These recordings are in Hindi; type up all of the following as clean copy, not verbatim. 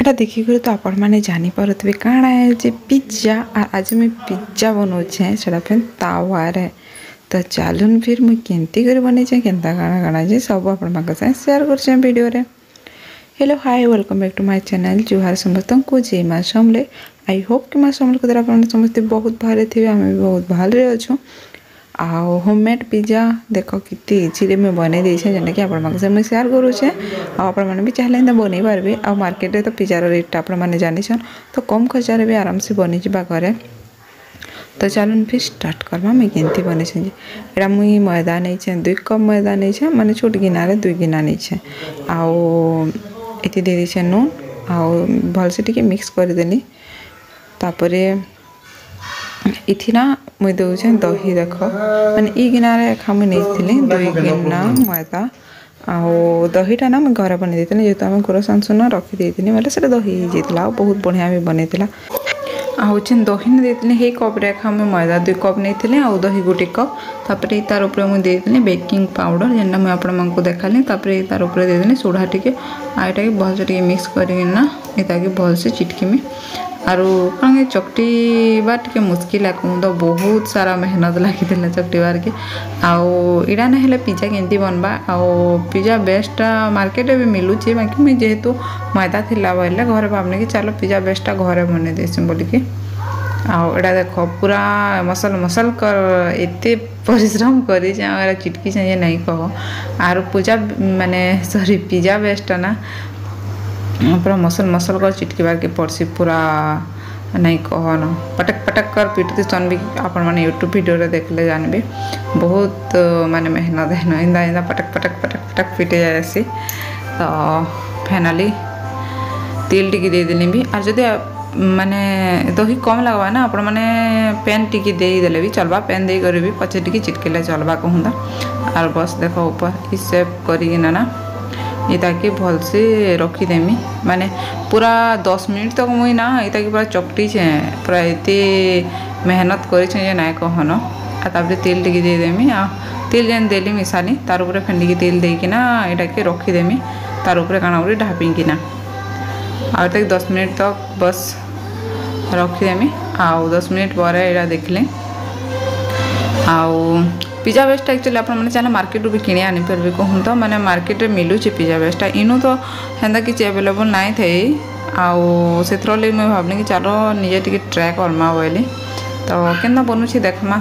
थंबनेलटा देखिक तो आपण मैंने जानीपे कण है पिज्जा आज मुझे पिज्जा बनाऊे से तावारे तो चलून फिर मुझे केमती कर बनईचे केन्ता काଣା काଣା जे सब आपण शेयर कर वीडियो रे। Hello hi welcome back to my channel जुहार समस्त को जय माँ समले। आई होप कि माँ समल को आप समस्ते बहुत भले थे आम भी बहुत भले अच्छु। आउ होममेड पिज्जा देख कितनी इजी मैं बनई देछे जेनटा कि आपण से मुझे शेयर करूचे आपण मैंने भी चाहले बनई पारबे। आ मार्केट रे तो पिज्जार रेट आपण मैंने जानिछन तो कम खर्चारे भी आराम से बनी जा घरे। तो चलून फिर स्टार्ट करवा मुझे केमती बनी यहाँ मुई मैदा नहीं 2 कप मैदा नहीं माने छोट गिनारे 2 गिना नहीं आउ ये दे दीछे नून आउ भलसे टिके मिक्स करदेली। तापर इथि ना मुझे दौचे दही देख माने ई गिनारे एखा मुझे नहीं 2 गिना मैदा आउ दहीटा ना मुझे घर बन जेहतु आम गुड़ सांसन रखी मतलब से दही हो बहुत बढ़िया भी बनई आउे दही ने देती हे कप रेखा मुझे मैदा 2 कप नहीं आउ दही 1 कप। तापर तार ऊपर मुझे देती बेकिंग पाउडर जेनटा मुझे आपको देखाली। तापर तार ऊपर देदेली सोडा टिके आईटा के भलसे टिके मिक्स करना ये भलसे चिटकीमी आरु कौन चकटीबा टिके मुस्किल है कहूँ तो बहुत सारा मेहनत लगी चकटीबार के आउ इड़ा ना पिज्जा केमती बनवा आउ पिज्जा बेस्टा मार्केट भी मिलूची बाकी मुझे जेहेतु मैदा थिला बोले घर भावने कि चलो पिज्जा बेस्टा घरे बन देसी बोलिकी आउ एटा देख पूरा मसल मसल कर एते परिश्रम करी चिटकी चाहिए नहीं कह आर पूजा माने सॉरी पिज्जा बेस्टा ना पूरा मसल मसल कर चिटकीबार के पड़सी पूरा नहीं कहन पटक पटक कर पिटती सन भी आपण मैंने यूट्यूब वीडियो रे देखले जानबे बहुत माने मेहनत है ना इंदा इंदा पटक पटक पटक पटक पिटे जासी। तो फाइनली तेल टिकी दे देली भी आर जदि माने दही कम लगवा ना आपण माने पेन टिकी दे देले भी चलबा पेन दे कर भी पछे टिकी चिटकेले चलबा कहूँदा आर बस देखो ऊपर इस सेप करी ना ये ताकि भलसे रखीदेमी माने पूरा 10 मिनट तक मुई ना ये ताकि पूरा चकटी छे पूरा इतने मेहनत करी ना कहन आपर तेल टिके देदेमी आ तेल जेन देली मिसानी तार ऊपर फेंडिकी तेल देकिना यहाँ के रखीदेमी तार ऊपर काना उड़ी ढापिकिना आ 10 मिनट तक बस रखीदेमी आउ 10 मिनट पर यहाँ देखले आउ पिज्जा बेस्टा एक्चुअली आप चाहे मार्केट भी किणी आनी पारे कहूँ तो मैंने मार्केट में मिलूँ पिज्जा बेस्टा इनू तो हेन्ता किसी एवेलेबल नाई थे आउ से मुझे भावनी कि चलो निजे टी ट्राए करमा बोली तो केन्ता बनूची देखमा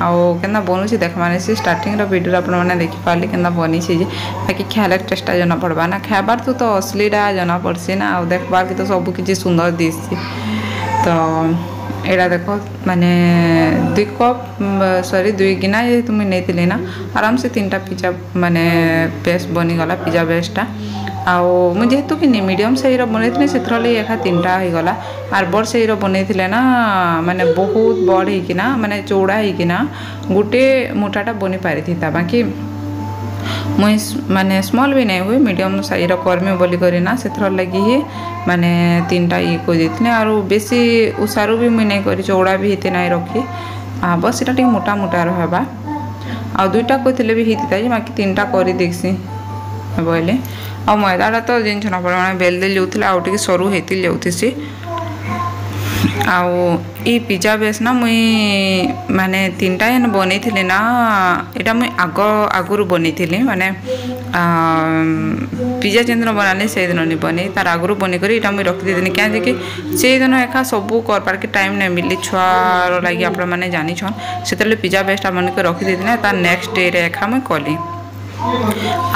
आउ केन्ता बनूची देखमा नहीं से स्टार्टिंग वीडियो आप देखिपारे केन्ता बनी बाकी खाले टेस्टा जना पड़वा ना खाबार तो असलीटा जना पड़सी ना आउ देखबार तो सब किसी सुंदर दिसी। तो एड़ा देखो माने 2 कप सॉरी 2 गिना ये तुम नहीं ना आराम से 3टा पिज्जा माने बेस्ट बनीगला पिज्जा बेस्टा आउ मुझे जेहेतु कि मीडियम साइज बनई से एखा 3टा हो गला आर बड़ साइज बनई ना माने बहुत बड़ होना माने चौड़ा होना गोटे मोटाटा बनी पारी था बाकी मुई माने स्मॉल भी नहीं हुए मीडियम साइज कर्मी बोली करना से लगी ही माने 3टा ये को देते और बेसी उषारू भी मुई नहीं करी चौड़ा भी होते नहीं रखी बस इटा मोटा मोटा रहा आ 2टा कहते भी होता है बाकी 3टा कर देखसी बोले आ मैदाटा तो जिन ना पड़े बेल दे जाऊला आउ टे सरू होती जाऊसी आउ ये पिज्जा बेस ना मुई माने 3टा एन बनई थी ना यहाँ मुई आगु बनई माने पिज्जा जिन दिन बनानी से दिन नहीं बनी तार आगु बनी कर मुई रखीदी क्या कि से दिन एका सब कर के टाइम नहीं मिली छुआर लगी आप जानिछन से पिज्जा बेस्टा बनिक रखीदी ना तार नेक्स्ट डे रे एका मुई कली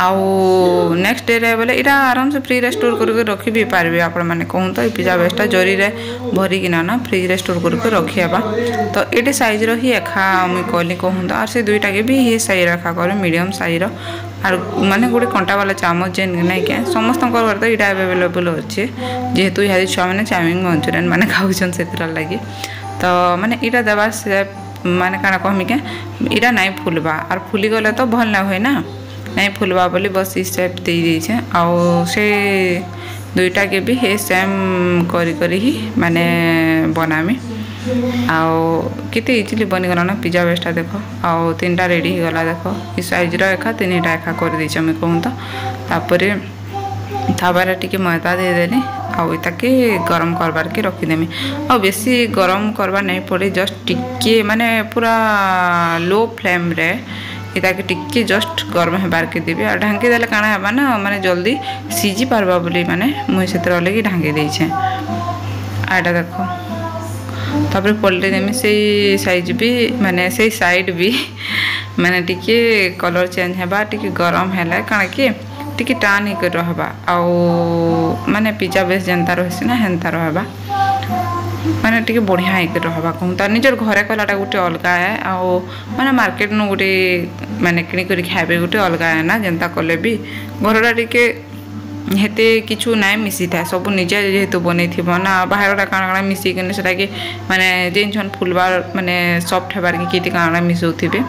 आउ नेक्स्ट डे रे बोले इटा आराम से फ्री स्टोर करके रखी भी पारे आप कहूँ तो पिज्जा बेस्टा जरी रे भरिकिना ना फ्रिज रे स्टोर करके रखिया तो ये साइज री एखा मुई कली कहूँ तो आर से 2टा के भी ये साइज रखा कर मीडियम साइज आर माने गोटे कंटा वाला चामच जेन नहीं क्या समस्त घर तो यहाँ एवेलेबल अच्छे जेहेतु यहाँ छुआ मैंने चाउमिन मंचूरियन मैंने खाऊन से लगी तो माने यहाँ देवा से माने काना कहमी क्या यहाँ नहीं फुलवा और फुली गले तो भल ना हुए ना नहीं फुलवा बोली बस इस सेप दे दीछे आउ से 2टा के भी हे सेम करी ही माने बनामी आउ कितने इजिली बनीगला ना पिज्जा बेस्टा देख आउ 3टा रेडी हो गला देख इस साइज एखा 3टा एखा कर दीचे मुझे कहूँ तो तापर तावारे टिके मैदा देदेली आउ ताके गरम करबार के रखीदेमी आ बेसी गरम करवा नहीं पड़े जस्ट टिके माने पूरा लो फ्लेम रे इताके टिके जस्ट गरम हेबार के देबे आ ढांकी देले काना हेबा ना माने जल्दी सीजी पारबा बोली माने मुई सेतर लगी ढांकी देइछे आटा देखो तापर पलटे देमी से साइज भी माने से साइड भी माने टिके कलर चेंज हेबा टिके गरम हैला काना कि टिके टान ही कर रहबा आउ माने पिज्जा बेस जनता रहसी ना हेंता रहबा माने टिके बढ़िया ही कर रहबा कहूँ तो निजर घरे कलाटा गोटे अलगा है आउ माने मार्केट नु गोटे माने किणी करी खाइबे गोटे अलगा है ना जनता कले भी घरटा टिके हेते किछु नाइ मिसी था सब निजे जेहेतु बनै थिबो ना बाहरटा काना मिसी के सेटा के माने जेन छन फुलबार माने सॉफ्ट हेबार के किति काना मिसौथिबे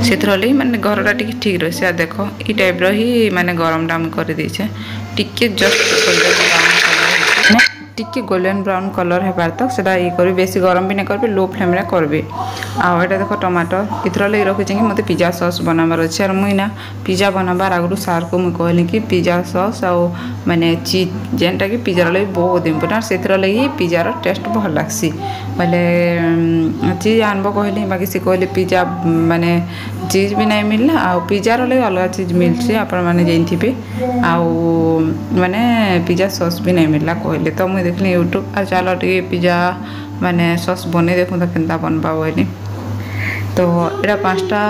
सेथर लई माने घरटा टिके ठीक रहसे। देखो ई टाइप रो ही माने गरम डाम कर देछे टिके जस्ट टिके गोल्डन ब्राउन कलर हेबार तक सेटा ई करबे बेसी गरम भी नै करबे लो फ्लेम रे करबे आ एटा देखो टमाटर इथर लई रखि जे मते पिज्जा सॉस बनाबार अछि और मुई ना पिज्जा बनाबार आगु सार को मुई कहली कि पिज्जा सॉस आ माने चीज जेनटा कि पिज्जा लई बहुत इंपोर्टेंट सेथर लई पिज्जा रो टेस्ट बहुत लागसी माने चीज आनबो कहली बाकी से कहली पिज्जा माने चीज भी नहीं मिलला आ पिज्जा रो लई अलग चीज मिलसी आपण माने जेनथिबे आ माने पिज्जा सॉस भी नहीं मिलला कहले तो मुई देखली यूट्यूब आ चलो टे पिज्जा माने सॉस बने देखो तो केनता बनबा बोली तो एटा 5टा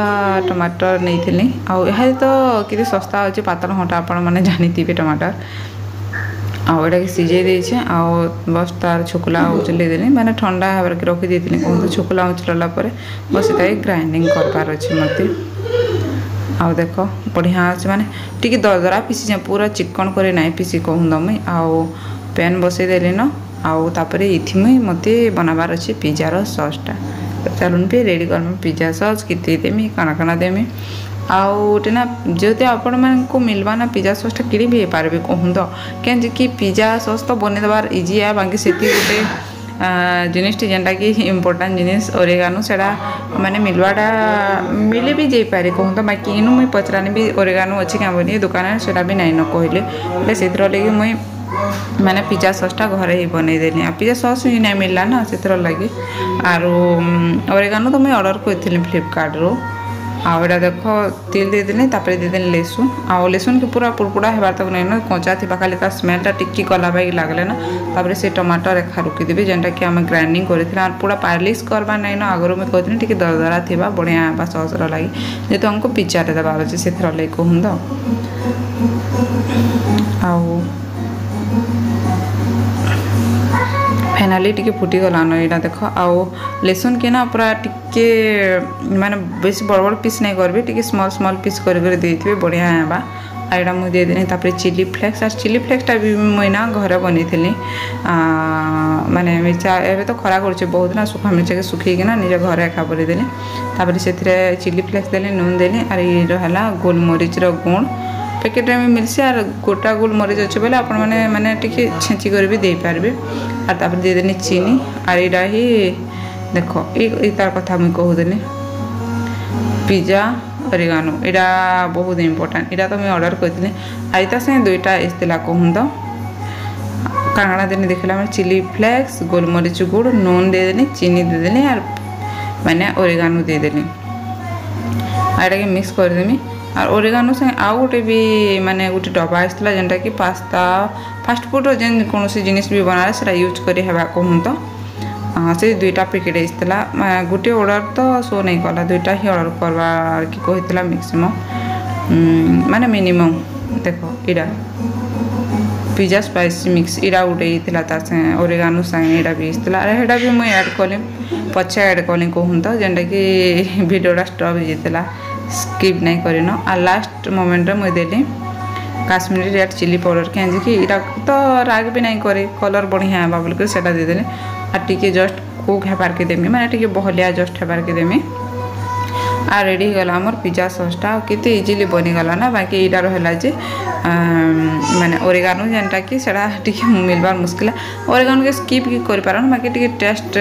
टमाटर नहीं थिली आ यह तो किते सस्ता होचे पातल हटा आपण माने जानिथिबे टमाटर आ एटा के सिजे देछे आ बस तार छोकला उचले देनी माने ठंडा हबर के रखि देथिनी कोन तो छोकला उचलला परे बस एटा ग्राइंडिंग करबार अछि मते आ देखो बढ़िया अछि माने टिके दरदरा पीसी जे पूरा चिकन करे नाही पीसी कहूं दमै आ पैन बसई देली न आउ तापरे इथि में मते बनाबार अछि पिज्जा रो सॉस टा चलून पे रेडी करम पिज्जा सॉस किते देमी काना काना देमी आउ टेना जते आपण मन को मिलबा ना पिज्जा सॉस टा किडी भी पारबे कहूं तो केन जे कि पिज्जा सॉस तो बने दबार इजी है बाकी सेती गोटे जिनिस टी जेंटा कि इम्पोर्टेंट जिनिस ओरेगानो सेडा माने मिलवाटा मिले भी जाई पारे कहूं तो बाकी इनु मुई पचरानी भी ओरेगानो अछि का बनी दुकान सेडा भी नाही न कहले ले सेतर लगी मुई माने पिज्जा सॉस टा घरे ही बनै देनी आ पिज्जा सॉस ही नहीं मिलला ना सेतर लगी आरो ओरेगानो तो मैं ऑर्डर करथिली फ्लिपकार्ट रो आ एटा देखो तेल दे देनी तापरे दे देनी लहसुन आ लहसुन के पूरा पुरपुड़ा हेबार तक नहीं ना कच्चा थी खाली ता स्मेल टा टिक्की कला बाई लागले ना तापरे से टमाटर रेखा रुकी देबे जेंटा कि हम ग्राइंडिंग करथिला और पूरा पार्लिश करबा नहीं ना आगरो में कहथिनी टिके दरदरा थिबा बढ़िया बा सॉस रो लागि जे तो हमको पिज्जा रे दबार अछि सेथर लई कहूं दो आउ फाइनाली टिके फुटी गलान एटा देखो आउ लहसुन के ना पूरा टिके माने बेसी बड़ बड़ पीस नहीं करबे टिके स्मॉल स्मॉल पीस कर कर देथिबे बढ़िया हेबा आ एटा मु दे देनी तापर चिली फ्लेक्स टा भी मुई ना घरे बनेथिली माने मिर्चा एबे तो खरा करछे बहुत ना सुखा मिर्चा के सुखी के ना निजे घरे खा बले देनी तापर सेथरे चिली फ्लेक्स देली नून देली आर ई रहला गोलमरीच रो गुण पैकेट में मिलसी आर गोटा गोलमरीच अच्छे बोले आपण माने माने टिके छेंची कर भी दे पारबे आर तापर दे देनी चीनी आर इडा ही देखो ई तार कथा मुई कहू देनी पिज्जा ओरेगानो इडा बहुत इंपोर्टेंट इडा तो मैं ऑर्डर करथिनी आइता से दुईटा इस्तेला कहूं तो कांगड़ा देनी देखला मैं चिली फ्लेक्स गोलमरीच गुड़ नून दे देनी चीनी दे देनी आर माने ओरेगानो दे देनी आइडा के मिक्स कर देमी और ओरेगानो से आउ गोटे भी माने गोटे डब्बा आसला जेनटा कि पास्ता फास्ट फूड रो जेन कोनोसी जिनिस भी बनाले सेटा यूज करी हेबा कहूं तो से दुईटा पैकेट आसला गोटे ऑर्डर तो सो नहीं कला दुईटा ही ऑर्डर करवा कि कहितला मैक्सिमम माने मिनिमम देखो Ida pizza spicy mix Ida गोटे इतला ता से ओरेगानो संगे इडा भी आसला अरे हेडा भी मैं ऐड कली पछे ऐड कली कहूं तो जेनटा कि वीडियोटा स्टॉप हो जेतला स्किप नहीं करिनो आ लास्ट मोमेंट रे मुई देली काश्मीरी रेड चिली पाउडर के कि इटा तो राग भी नहीं करे कलर बढ़िया है बोल के सेटा दे देले आ टिके जस्ट कुक हेबार के देमी माने टिके बहलिया जस्ट हेबार के देमी आ रेडी गला हमर पिज्जा सॉस टा केते इजीली बनी गला ना बाकी इटा रहला जे माने ओरेगानो जेनटा कि सेटा टिके मिलबार मुश्किल ओरेगानो के स्किप की कर पारन बाकी टिके टेस्ट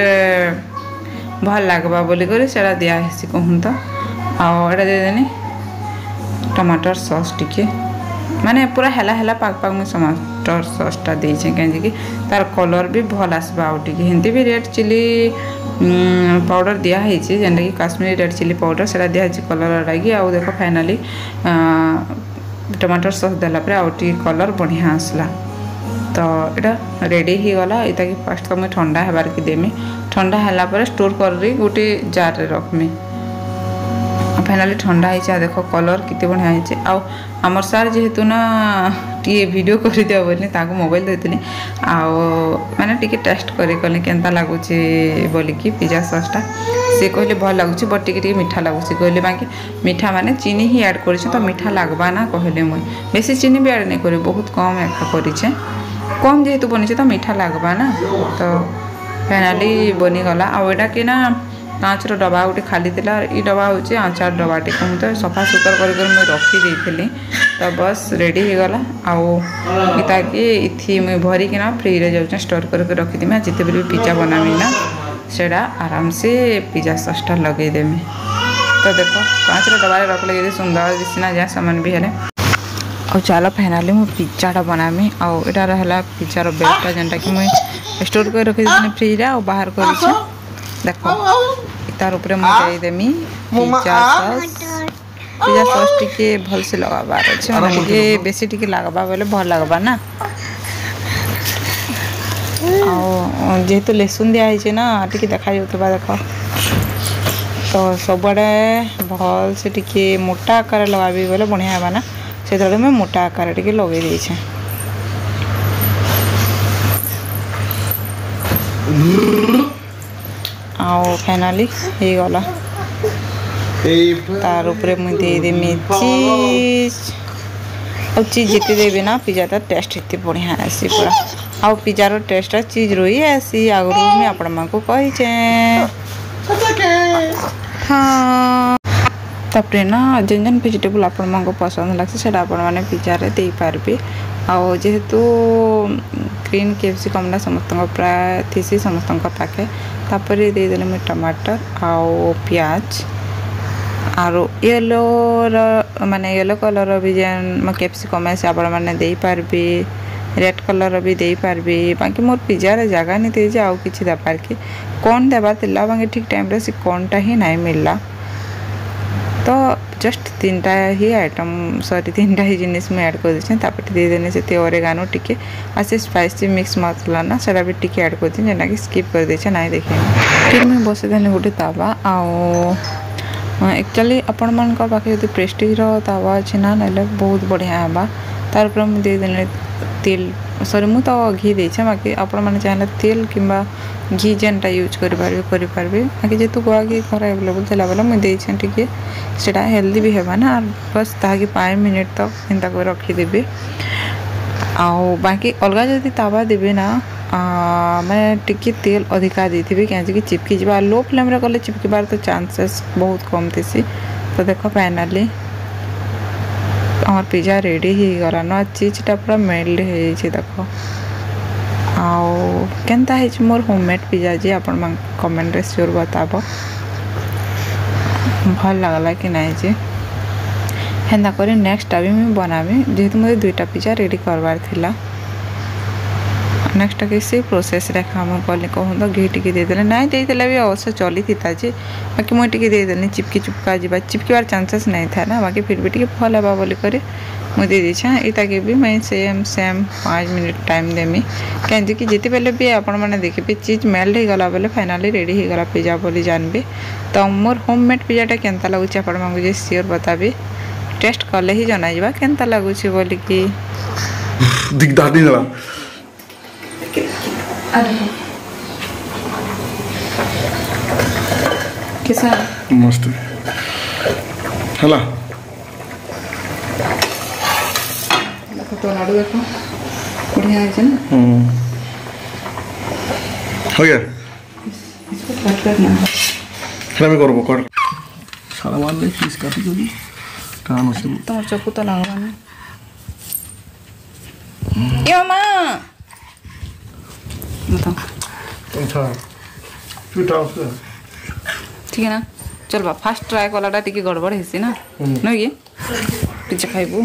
भल लागबा बोली करे सेटा दिया हेसी कहूं तो आ एटा दे देनी टमाटर सॉस टिके माने पूरा हेला हेला पाक पाक में टमाटर सॉसटा देछे कि तार कलर भी भल आसबा आउ टिके हिंदी भी रेड चिली पाउडर दिया है जेनटा कि काश्मीरी रेड चिली पाउडर सेटा दिया है कलर लगी आउ देखो फाइनाली टमाटर सॉस देला पर आउ टी कलर बढ़िया आसला तो इटा रेडी ही गला इता कि फास्ट तो मैं ठंडा हेबार की देमी ठंडा हैला पर स्टोर कर गोटे जार रे रखमी फाइनाली ठंडा है देखो कलर कितने बढ़िया है आउ आमर सार जेहेतु ना टी वीडियो कर दिया बोली ताको मोबाइल देती आउ माने टी टेस्ट करी कहले केनता लगुच बोलिकी पिज्जा सॉसटा सी कहले भल लगुच बट टी मीठा लगुच कहले बाकी मीठा माने चीनी ही ऐड कर तो मीठा लगवा ना कहले मुई बेसी चीनी भी ऐड नहीं करे बहुत कम एका करिछे कम जेहेतु बनी तो मीठा लगवा ना तो फाइनाली बनीगला आईटा कि ना काँच डबा गोटे खाली थिला ई डबा हूँ आचार डबाटे मुझे तो सफा सुतर कर रखी तो बस रेडी हो गला आताकि इथि मुझे भरिकिना फ्रिज जाऊँ स्टोर करके रखीदी जिते भी पिज्जा बनामी ना सेटा आराम से पिज्जा सॉसटा लगेदेमी तो देखो काँच डबारे रखले ये सुंदर दिशना जहाँ सामान भी है और चलो फाइनाली मु पिज्जाटा बनामी आटा रहा पिज्जार बेगटा जेनटा कि मुझे स्टोर कर रखी फ्रिज रे बाहर कर देखो तार ऊपर मुझे देमी पिज्जा सॉस टिके भल से लगाबार अच्छे मतलब टिके बेसी टिके लगबा बोले भल लगबा ना जेहेतु लेसुन दिखाई ना टिके देखा जाउथबा देखो तो सबुआड़े भल से टिके मोटा आकार लगाबी बोले बढ़िया हेबा ना से मैं मोटा आकार टिके लगे देछे आओ फाइनाली हो गला तार ऊपर मुझे देदेमी चीज और चीज जिते देवी ना पिज्जा टेस्ट इतने बढ़िया आसी पूरा आउ पिज्जार टेस्ट चीज रही आसी आगुरी मुझे आपण मानक कहीचे हाँ तापर ना जेन जेन वेजिटेबल आपण मानक पसंद लगे से आपण मैंने पिज्जा रे दे पारबे आउ जेहेतु ग्रीन कैप्सिकम समस्त प्राय थी समस्त पाखे तापर देदेली मुझे टमाटर आउ प्याज आरो येलो माने येलो कलर भी जेन कैप्सिकम है से आपण मैंने दे पारबे रेड कलर भी दे पारबे बाकी मोर पिज्जा रे जगह नहीं दे आउ किछि दे पार के कौन देबार तिला बाकी ठीक टाइम रे से कौनटा ही नहीं मिलला तो जस्ट तीनटा ही आइटम सॉरी तीनटा ही जिनिस में ऐड कर देछे तापर दे देने से ओरेगानो टिके आ से स्पाइसी मिक्स मसाला ना सेटा भी टिके ऐड कर दिन जेना कि स्किप कर देछे नहीं देखे फिर मैं बसे देने गोटे तावा आ एक्चुअली आपण मन का पाखे यदि प्रेस्टीज रो तावा अछि ना नले बहुत बढ़िया हेबा तार ऊपर हम दे देने तेल सॉरी मु तो घी देछे बाकी आपण मन चाहे तेल किंबा घी जेनटा यूज कर पारबे बाकी जेतु गुआ घी घर अवेलेबल थिला बेला मुझे देछे टिके सेटा हेल्दी भी हेबा ना बस ताकि 5 मिनट तक एंता कर रखी देबे आउ बाकी अलगा जदि तावा देबे ना मैं टिके तेल अधिका देथिबे कि चिपकी जबा लो फ्लेम रे कले चिपकीबार तो चांसेस बहुत कम थी तो देखो फाइनाली हमार पिज्जा रेडी ही गला ना चीजटा पूरा मेल्ट हो देखो आउ केनता है मोर होममेड पिज्जा जी आपण मन कमेंट रे श्योर बताबो भल लगला कि नहीं जी हेन्दा करी नेक्स्ट भी मैं बनामी जेहेतु मुझे 2टा पिज्जा रेडी करवार थिला नेक्स्ट के से प्रोसेस रेखा मुझे कल कहूँ तो घी टिके देदेले नहीं देदेले भी अवश्य चली थी जी बाकी मुझे टिके देदेली चिपकी चुपका जा चिपकबार चांसेस नहीं था ना बाकी फिर भी टिके भल हेबा बोली करे मुझे दे दीछे इताके भी मैं सेम 5 मिनट टाइम देमी कहीं कि जिते बेले भी आपण मैंने देखिए चीज मेल्ट हो गला बेले फाइनाली रेडी हो गला पिज्जा बोली जानबे तो मोर होममेड पिज्जाटा केनता लगुच आपण मांगु श्योर बताबी टेस्ट कले ही जना जावा केनता लगुच बोली कि दिखदा नहीं गला कैसा मस्त हला तो लाडू देखो बढ़िया है ना हो गया इसको कट करना हला में करबो कर सारा मार ले पीस काटी जल्दी काम से तो चाकू तो लगाना यो मां बताओ अच्छा तू टाउस ठीक है ना चल बा फास्ट ट्राई कलाटा टिके गड़बड़ हेसी ना नहीं ये पिज्जा खाइबू